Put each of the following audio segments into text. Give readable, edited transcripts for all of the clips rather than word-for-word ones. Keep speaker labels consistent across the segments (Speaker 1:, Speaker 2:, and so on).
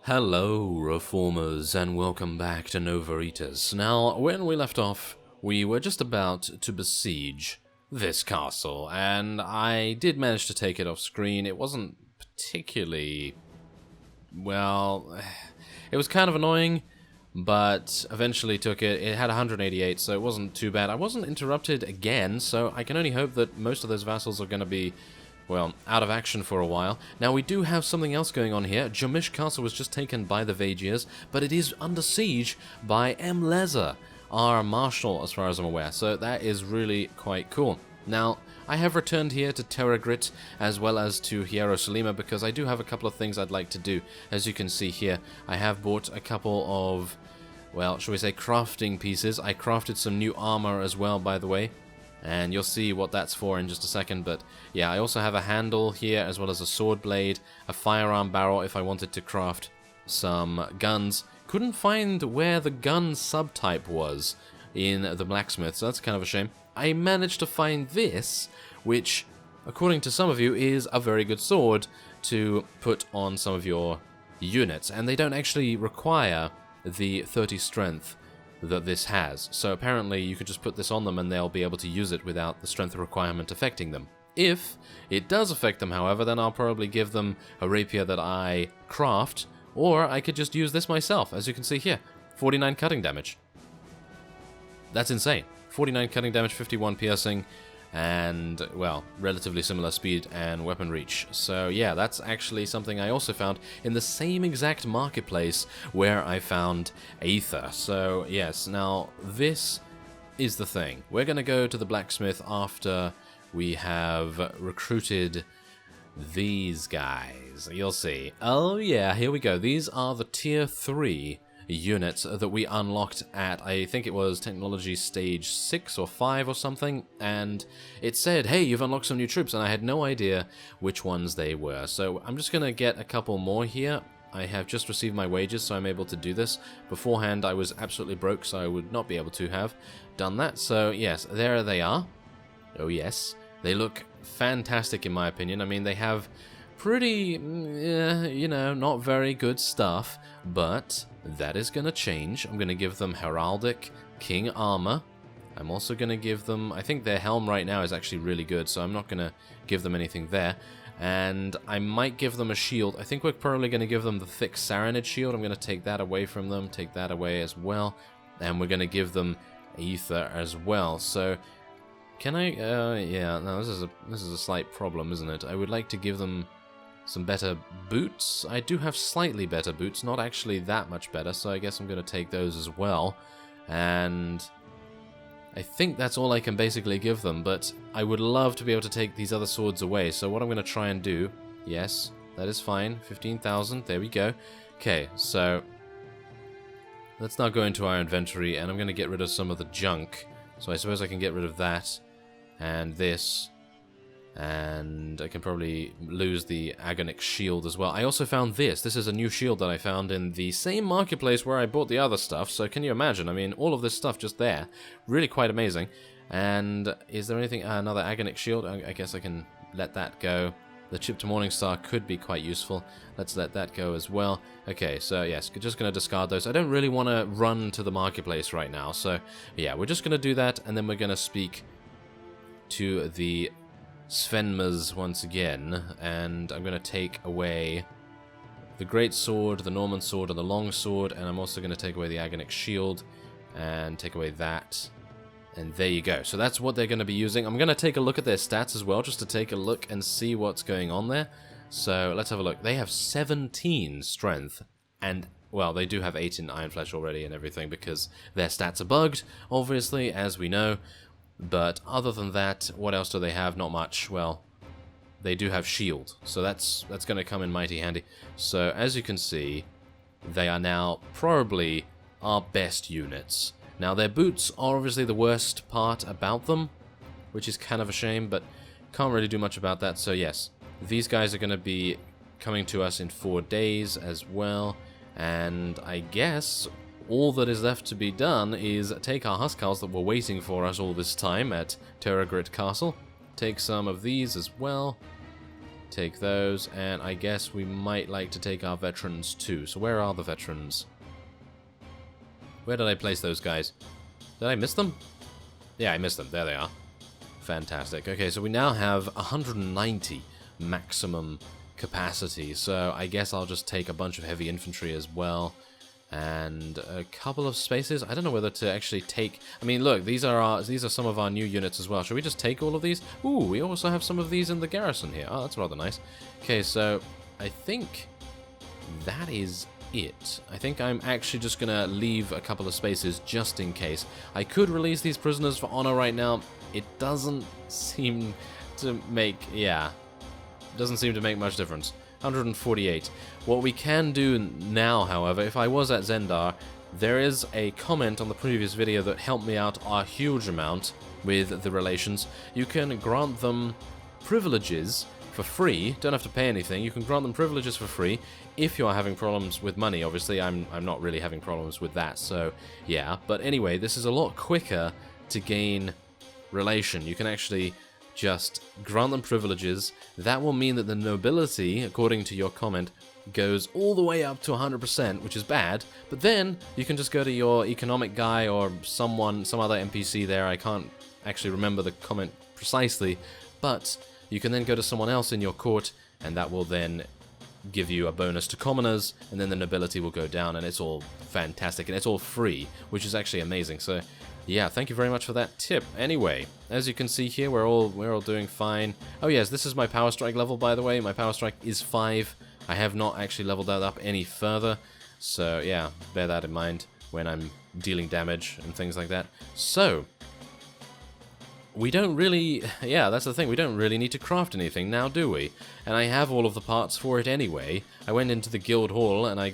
Speaker 1: Hello, Reformers, and welcome back to Nova Aetas. Now, when we left off, we were just about to besiege this castle, and I did manage to take it off screen. It wasn't particularly... well, it was kind of annoying, but eventually took it. It had 188, so it wasn't too bad. I wasn't interrupted again, so I can only hope that most of those vassals are going to be... well, out of action for a while. Now, we do have something else going on here. Jamish Castle was just taken by the Vagiers, but it is under siege by M. Leza, our marshal, as far as I'm aware. So that is really quite cool. Now, I have returned here to Terragrit, as well as to Hierosolima, because I do have a couple of things I'd like to do. As you can see here, I have bought a couple of, well, shall we say, crafting pieces. I crafted some new armor as well, by the way. And you'll see what that's for in just a second, but yeah, I also have a handle here, as well as a sword blade, a firearm barrel if I wanted to craft some guns. Couldn't find where the gun subtype was in the blacksmith, so that's kind of a shame. I managed to find this, which, according to some of you, is a very good sword to put on some of your units, and they don't actually require the 30 strength that this has. So apparently you could just put this on them and they'll be able to use it without the strength requirement affecting them. If it does affect them, however, then I'll probably give them a rapier that I craft, or I could just use this myself. As you can see here, 49 cutting damage. That's insane. 49 cutting damage, 51 piercing, and, well, relatively similar speed and weapon reach. So yeah, that's actually something I also found in the same exact marketplace where I found Aether. So yes, now this is the thing. We're going to go to the blacksmith after we have recruited these guys. You'll see. Oh yeah, here we go. These are the tier 3 units that we unlocked at, I think it was technology stage 6 or 5 or something, and it said, hey, you've unlocked some new troops, and I had no idea which ones they were. So I'm just going to get a couple more here. I have just received my wages, so I'm able to do this. Beforehand, I was absolutely broke, so I would not be able to have done that. So yes, there they are. Oh yes, they look fantastic in my opinion. I mean, they have pretty, you know, not very good stuff, but that is going to change. I'm going to give them heraldic king armor. I'm also going to give them, I think their helm right now is actually really good, so I'm not going to give them anything there. And I might give them a shield. I think we're probably going to give them the thick Saranid shield. I'm going to take that away from them, take that away as well, and we're going to give them Aether as well. So can I, yeah, no, this is a slight problem, isn't it? I would like to give them some better boots. I do have slightly better boots, not actually that much better, so I guess I'm going to take those as well. And I think that's all I can basically give them, but I would love to be able to take these other swords away, so what I'm going to try and do, yes, that is fine, 15,000, there we go. Okay, so let's now go into our inventory, and I'm going to get rid of some of the junk. So I suppose I can get rid of that, and this, and I can probably lose the Agonic shield as well. I also found this. This is a new shield that I found in the same marketplace where I bought the other stuff, so can you imagine? I mean, all of this stuff just there. Really quite amazing. And is there anything? Another Agonic shield? I guess I can let that go. The chip to Morningstar could be quite useful. Let's let that go as well. Okay, so yes, just going to discard those. I don't really want to run to the marketplace right now, so yeah, we're just going to do that, and then we're going to speak to the Svenmas once again, and I'm going to take away the Great Sword, the Norman Sword, and the Long Sword, and I'm also going to take away the Agonic Shield, and take away that, and there you go. So that's what they're going to be using. I'm going to take a look at their stats as well, just to take a look and see what's going on there. So let's have a look. They have 17 strength, and, well, they do have 8 in Iron Flesh already and everything, because their stats are bugged, obviously, as we know. But other than that, what else do they have? Not much. Well, they do have shield, so that's going to come in mighty handy. So as you can see, they are now probably our best units. Now their boots are obviously the worst part about them, which is kind of a shame, but can't really do much about that. So yes, these guys are going to be coming to us in 4 days as well, and I guess all that is left to be done is take our Huskarls that were waiting for us all this time at Terragrit Castle, take some of these as well, Take those, and I guess we might like to take our veterans too. So where are the veterans? Where did I place those guys? Did I miss them? Yeah, I missed them. There they are. Fantastic. Okay, so we now have 190 maximum capacity, so I guess I'll just take a bunch of heavy infantry as well, and a couple of spaces. I don't know whether to actually take... I mean, look, these are some of our new units as well. Should we just take all of these? Ooh, we also have some of these in the garrison here. Oh, that's rather nice. Okay, so I think that is it. I think I'm actually just gonna leave a couple of spaces just in case. I could release these prisoners for honor right now. It doesn't seem to make... yeah. Doesn't seem to make much difference. 148. What we can do now, however, if I was at Zendar, there is a comment on the previous video that helped me out a huge amount with the relations. You can grant them privileges for free. Don't have to pay anything. You can grant them privileges for free if you are having problems with money. Obviously, I'm not really having problems with that, so yeah. But anyway, this is a lot quicker to gain relation. You can actually just grant them privileges. That will mean that the nobility, according to your comment, goes all the way up to 100%, which is bad, but then you can just go to your economic guy or some other NPC there. I can't actually remember the comment precisely, but you can then go to someone else in your court, and that will then give you a bonus to commoners, and then the nobility will go down, and it's all fantastic, and it's all free, which is actually amazing. So yeah, thank you very much for that tip. Anyway, as you can see here, we're all doing fine. Oh yes, this is my power strike level, by the way. My power strike is 5. I have not actually leveled that up any further, so yeah, bear that in mind when I'm dealing damage and things like that. So we don't really... yeah, that's the thing. We don't really need to craft anything now, do we? And I have all of the parts for it anyway. I went into the guild hall and I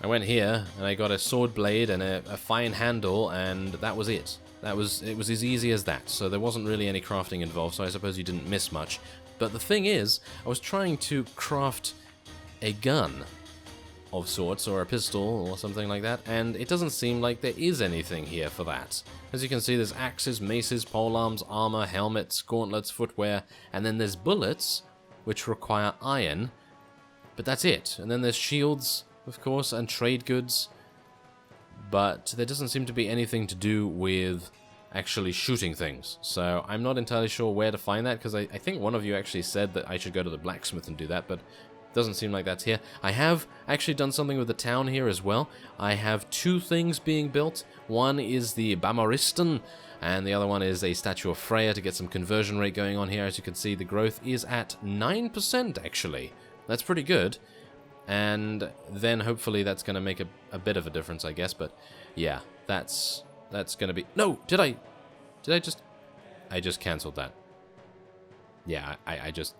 Speaker 1: went here and I got a sword blade and a fine handle, and that was it. It was as easy as that. So there wasn't really any crafting involved, so I suppose you didn't miss much. But the thing is, I was trying to craft a gun of sorts, or a pistol, or something like that, and it doesn't seem like there is anything here for that. As you can see, there's axes, maces, polearms, armor, helmets, gauntlets, footwear, and then there's bullets, which require iron, but that's it. And then there's shields, of course, and trade goods, but there doesn't seem to be anything to do with actually shooting things. So I'm not entirely sure where to find that, because I think one of you actually said that I should go to the blacksmith and do that, but doesn't seem like that's here. I have actually done something with the town here as well. I have 2 things being built. One is the Bamaristan, and the other one is a statue of Freya to get some conversion rate going on here. As you can see, the growth is at 9% actually. That's pretty good. And then hopefully that's going to make a bit of a difference, I guess. But yeah, that's going to be... No! I just cancelled that. Yeah, I just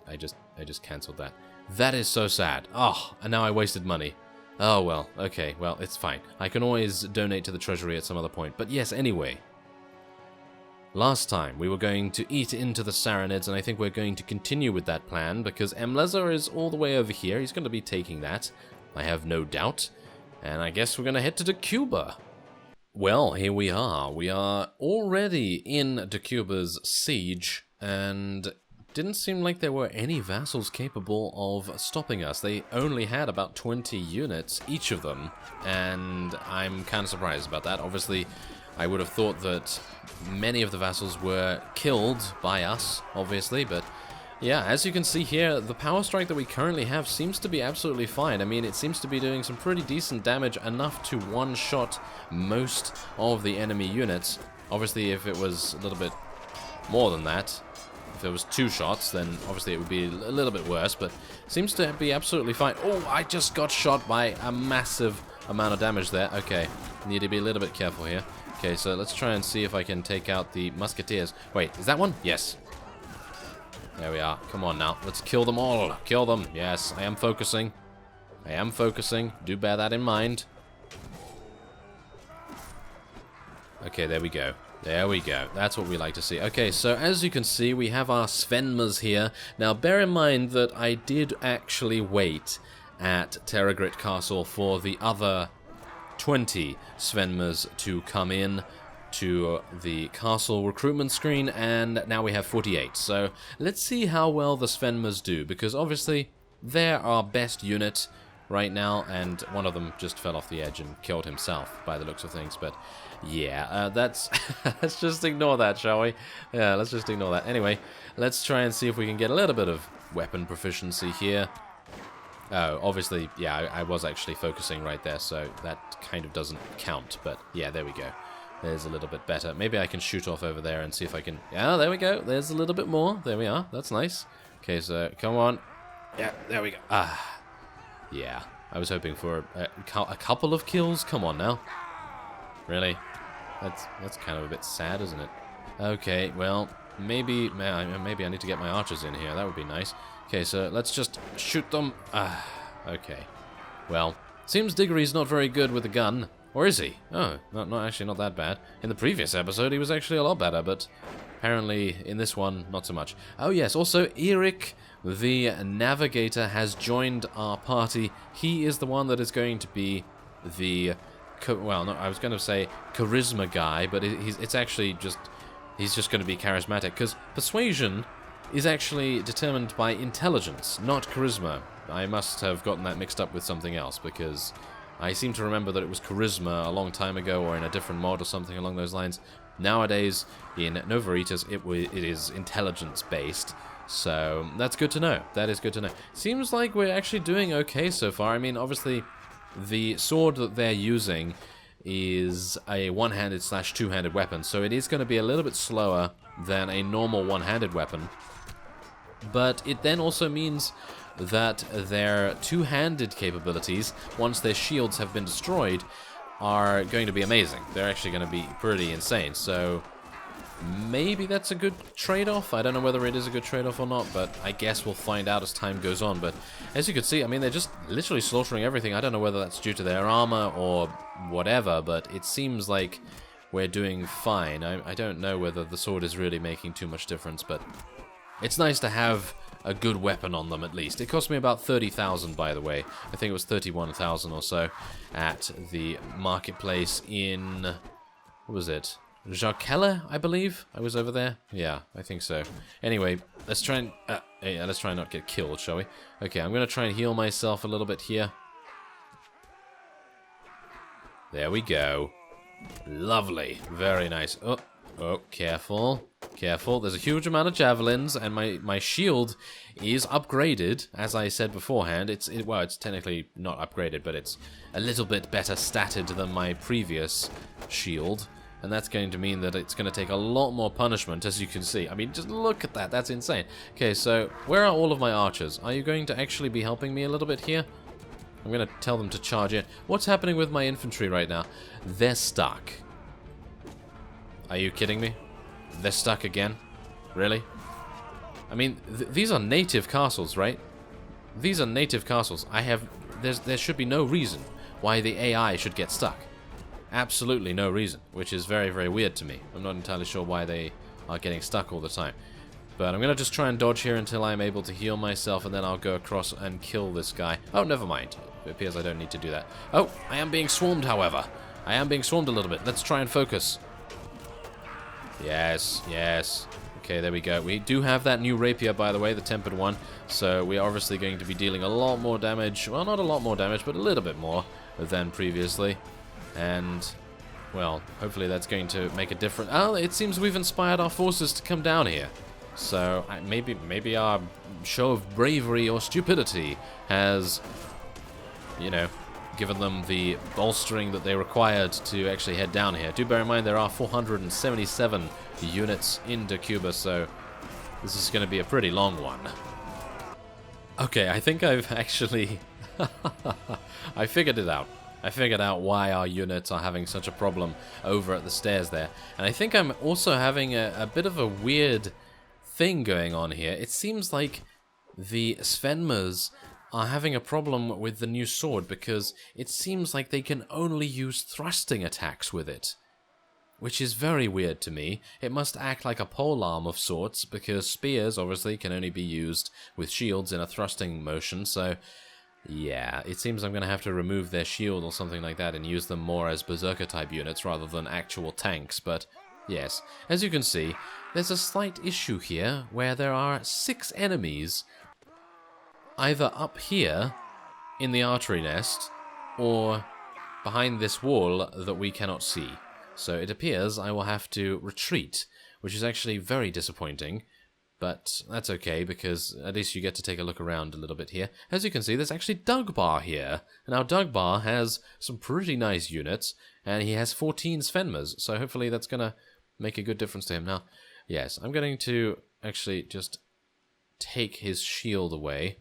Speaker 1: cancelled that. That is so sad. Oh, and now I wasted money. Oh, well, okay, well, it's fine. I can always donate to the treasury at some other point. But yes, anyway. Last time, we were going to eat into the Saranids, and I think we're going to continue with that plan, because Emleza is all the way over here. He's going to be taking that, I have no doubt. And I guess we're going to head to Dacuba. Well, here we are. We are already in Dacuba's siege, and didn't seem like there were any vassals capable of stopping us. They only had about 20 units, each of them, and I'm kind of surprised about that. Obviously, I would have thought that many of the vassals were killed by us, obviously, but yeah, as you can see here, the power strike that we currently have seems to be absolutely fine. I mean, it seems to be doing some pretty decent damage, enough to one-shot most of the enemy units. Obviously, if it was a little bit more than that, if it was 2 shots, then obviously it would be a little bit worse, but seems to be absolutely fine. Oh, I just got shot by a massive amount of damage there. Okay, need to be a little bit careful here. Okay, so let's try and see if I can take out the musketeers. Wait, is that one? Yes. There we are. Come on now. Let's kill them all. Kill them. Yes, I am focusing. I am focusing. Do bear that in mind. Okay, there we go. There we go. That's what we like to see. Okay, so as you can see, we have our Svenmas here. Now, bear in mind that I did actually wait at Terragrit Castle for the other 20 Svenmas to come in. to the castle recruitment screen, and now we have 48. So let's see how well the Svenmers do, because obviously they're our best unit right now, and one of them just fell off the edge and killed himself by the looks of things. But yeah, that's let's just ignore that, shall we? Yeah, let's just ignore that. Anyway, let's try and see if we can get a little bit of weapon proficiency here. Oh, obviously, yeah, I was actually focusing right there, so that kind of doesn't count. But yeah, there we go. There's a little bit better. Maybe I can shoot off over there and see if I can... Yeah, there we go. There's a little bit more. There we are. That's nice. Okay, so come on. Yeah, there we go. Ah, yeah. I was hoping for a couple of kills. Come on now. Really? That's kind of a bit sad, isn't it? Okay, well, maybe I need to get my archers in here. That would be nice. Okay, so let's just shoot them. Ah, okay. Well, seems Diggory's not very good with a gun. Or is he? Oh, actually not that bad. In the previous episode, he was actually a lot better, but apparently in this one, not so much. Oh yes, also Eric, the navigator, has joined our party. He is the one that is going to be the... Well, no, I was going to say charisma guy, but it's actually just... He's just going to be charismatic, because persuasion is actually determined by intelligence, not charisma. I must have gotten that mixed up with something else, because I seem to remember that it was charisma a long time ago, or in a different mod or something along those lines. Nowadays, in Nova Aetas, it is intelligence-based, so that's good to know. That is good to know. Seems like we're actually doing okay so far. I mean, obviously, the sword that they're using is a one-handed / two-handed weapon, so it is going to be a little bit slower than a normal one-handed weapon. But it then also means that their two-handed capabilities, once their shields have been destroyed, are going to be amazing. They're actually going to be pretty insane, so maybe that's a good trade-off. I don't know whether it is a good trade-off or not, but I guess we'll find out as time goes on. But as you can see, I mean, they're just literally slaughtering everything. I don't know whether that's due to their armor or whatever, but it seems like we're doing fine. I don't know whether the sword is really making too much difference, but it's nice to have a good weapon on them, at least. It cost me about 30,000, by the way. I think it was 31,000 or so at the marketplace in... What was it? Jarkella, I believe? I was over there? Yeah, I think so. Anyway, let's try and... yeah, let's try and not get killed, shall we? Okay, I'm going to try and heal myself a little bit here. There we go. Lovely. Very nice. Oh, careful. Careful. There's a huge amount of javelins, and my shield is upgraded, as I said beforehand. Well, it's technically not upgraded, but it's a little bit better statted than my previous shield. And that's going to mean that it's going to take a lot more punishment, as you can see. I mean, just look at that. That's insane. Okay, so where are all of my archers? Are you going to actually be helping me a little bit here? I'm going to tell them to charge in. What's happening with my infantry right now? They're stuck. Are you kidding me? They're stuck again? Really? I mean, these are native castles, right? These are native castles. There should be no reason why the AI should get stuck. Absolutely no reason, which is very, very weird to me. I'm not entirely sure why they are getting stuck all the time. But I'm going to just try and dodge here until I'm able to heal myself, and then I'll go across and kill this guy. Oh, never mind. It appears I don't need to do that. Oh, I am being swarmed, however. I am being swarmed a little bit. Let's try and focus. Yes, yes. Okay, there we go. We do have that new rapier, by the way, the tempered one. So we are obviously going to be dealing a lot more damage. Well, not a lot more damage, but a little bit more than previously. And, well, hopefully that's going to make a difference. Oh, it seems we've inspired our forces to come down here. So maybe our show of bravery or stupidity has, you know, given them the bolstering that they required to actually head down here. Do bear in mind there are 477 units in Duba, so this is going to be a pretty long one. Okay, I think I've actually... I figured it out. I figured out why our units are having such a problem over at the stairs there. And I think I'm also having a bit of a weird thing going on here. It seems like the Svenmers are having a problem with the new sword, because it seems like they can only use thrusting attacks with it. Which is very weird to me. It must act like a polearm of sorts, because spears obviously can only be used with shields in a thrusting motion, so... Yeah, it seems I'm going to have to remove their shield or something like that and use them more as berserker-type units rather than actual tanks, but yes. As you can see, there's a slight issue here where there are 6 enemies either up here in the archery nest or behind this wall that we cannot see. So it appears I will have to retreat, which is actually very disappointing. But that's okay, because at least you get to take a look around a little bit here. As you can see, there's actually Dugbar here. Now, Dugbar has some pretty nice units, and he has 14 Svenmers, so hopefully that's going to make a good difference to him. Now, yes, I'm going to actually just take his shield away,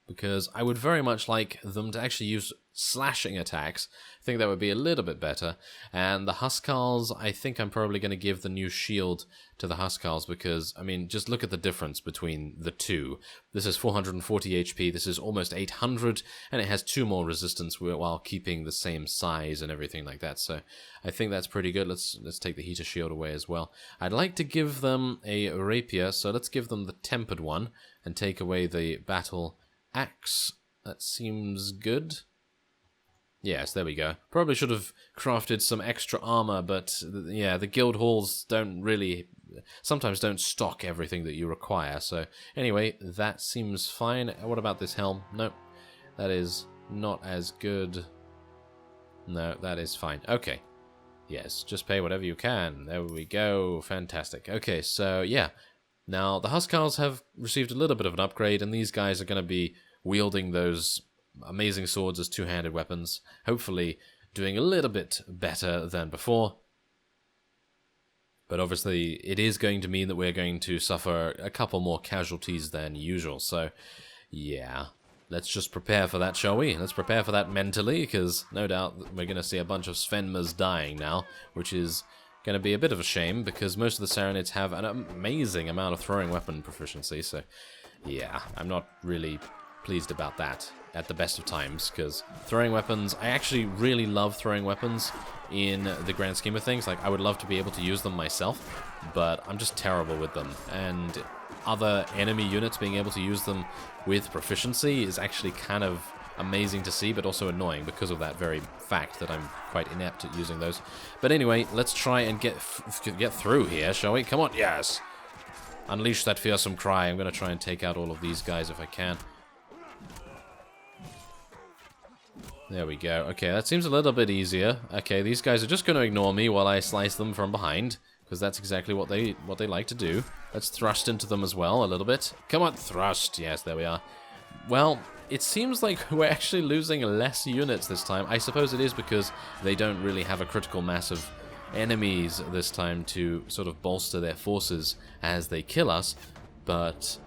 Speaker 1: because I would very much like them to actually use slashing attacks. I think that would be a little bit better. And the Huskarls, I think I'm probably going to give the new shield to the Huskarls because, I mean, just look at the difference between the two. This is 440 HP, this is almost 800, and it has 2 more resistance while keeping the same size and everything like that. So I think that's pretty good. Let's take the heater shield away as well. I'd like to give them a rapier, so let's give them the tempered one and take away the battle axe. That seems good. Yes, there we go. Probably should have crafted some extra armor, but yeah, the guild halls sometimes don't stock everything that you require. So anyway, that seems fine. What about this helm? Nope, that is not as good. No, that is fine. Okay. Yes, just pay whatever you can. There we go. Fantastic. Okay, so yeah. Now, the Huskarls have received a little bit of an upgrade, and these guys are going to be wielding those amazing swords as two-handed weapons, hopefully doing a little bit better than before. But obviously, it is going to mean that we're going to suffer a couple more casualties than usual, so yeah. Let's just prepare for that, shall we? Let's prepare for that mentally, because no doubt we're going to see a bunch of Svenmers dying now, which is going to be a bit of a shame, because most of the Saronids have an amazing amount of throwing weapon proficiency, so yeah, I'm not really pleased about that at the best of times, because throwing weapons, I actually really love throwing weapons in the grand scheme of things. Like, I would love to be able to use them myself, but I'm just terrible with them, and other enemy units being able to use them with proficiency is actually kind of amazing to see, but also annoying because of that very fact that I'm quite inept at using those. But anyway, let's try and get through here, shall we? Come on, yes! Unleash that fearsome cry. I'm going to try and take out all of these guys if I can. There we go. Okay, that seems a little bit easier. Okay, these guys are just going to ignore me while I slice them from behind, because that's exactly what they like to do. Let's thrust into them as well a little bit. Come on, thrust. Yes, there we are. Well, it seems like we're actually losing less units this time. I suppose it is because they don't really have a critical mass of enemies this time to sort of bolster their forces as they kill us, but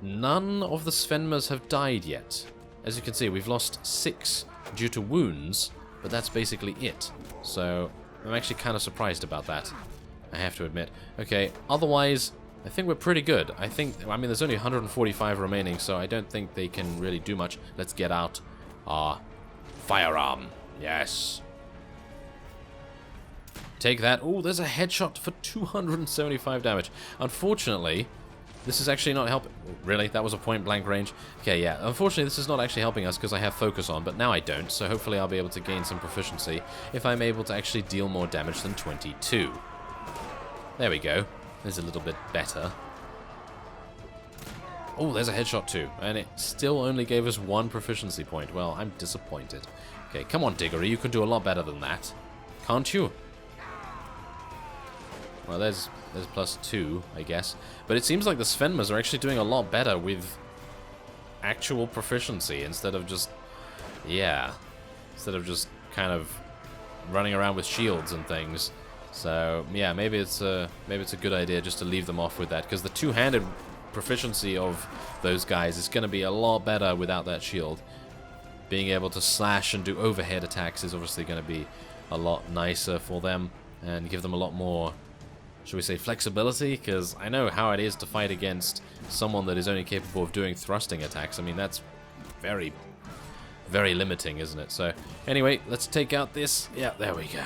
Speaker 1: none of the Svenmers have died yet. As you can see, we've lost 6 due to wounds, but that's basically it. So I'm actually kind of surprised about that, I have to admit. Okay, otherwise, I think we're pretty good. I mean, there's only 145 remaining, so I don't think they can really do much. Let's get out our firearm. Yes. Take that. Oh, there's a headshot for 275 damage. Unfortunately, this is actually not helping. Really? That was a point-blank range? Okay, yeah. Unfortunately, this is not actually helping us because I have focus on, but now I don't, so hopefully I'll be able to gain some proficiency if I'm able to actually deal more damage than 22. There we go. There's a little bit better. Oh, there's a headshot too, and it still only gave us 1 proficiency point. Well, I'm disappointed. Okay, come on, Diggory, you can do a lot better than that. Can't you? Well, there's +2, I guess. But it seems like the Svenmers are actually doing a lot better with actual proficiency instead of just, yeah, instead of just kind of running around with shields and things. So yeah, maybe it's a good idea just to leave them off with that, because the two-handed proficiency of those guys is going to be a lot better without that shield. Being able to slash and do overhead attacks is obviously going to be a lot nicer for them and give them a lot more, should we say, flexibility? Because I know how it is to fight against someone that is only capable of doing thrusting attacks. I mean, that's very, very limiting, isn't it? So anyway, let's take out this. Yeah, there we go.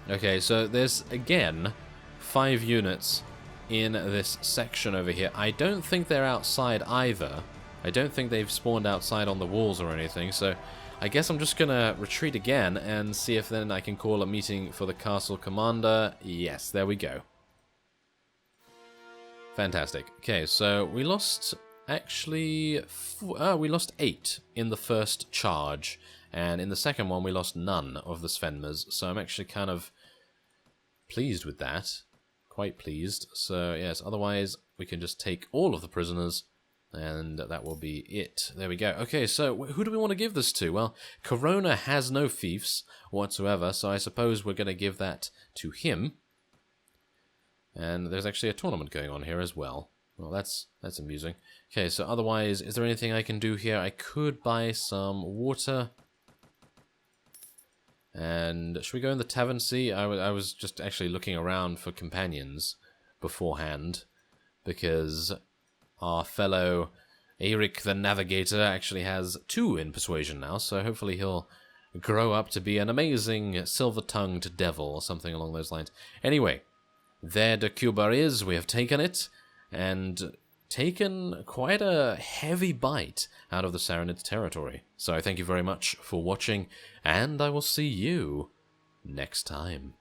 Speaker 1: Okay, so there's, again, 5 units in this section over here. I don't think they're outside either. I don't think they've spawned outside on the walls or anything, so I guess I'm just gonna retreat again and see if then I can call a meeting for the castle commander. Yes, there we go. Fantastic. Okay, so we lost, actually, we lost 8 in the first charge, and in the second one we lost none of the Svenmers, so I'm actually kind of pleased with that. Quite pleased. So, yes, otherwise we can just take all of the prisoners, and that will be it. There we go. Okay, so who do we want to give this to? Well, Corona has no fiefs whatsoever, so I suppose we're going to give that to him. And there's actually a tournament going on here as well. Well, that's amusing. Okay, so otherwise, is there anything I can do here? I could buy some water. And should we go in the tavern? See, I was just actually looking around for companions beforehand, because our fellow Eric the Navigator actually has 2 in persuasion now, so hopefully he'll grow up to be an amazing silver-tongued devil or something along those lines. Anyway, there de Cuba is. We have taken it, and taken quite a heavy bite out of the Sarranid territory. So I thank you very much for watching, and I will see you next time.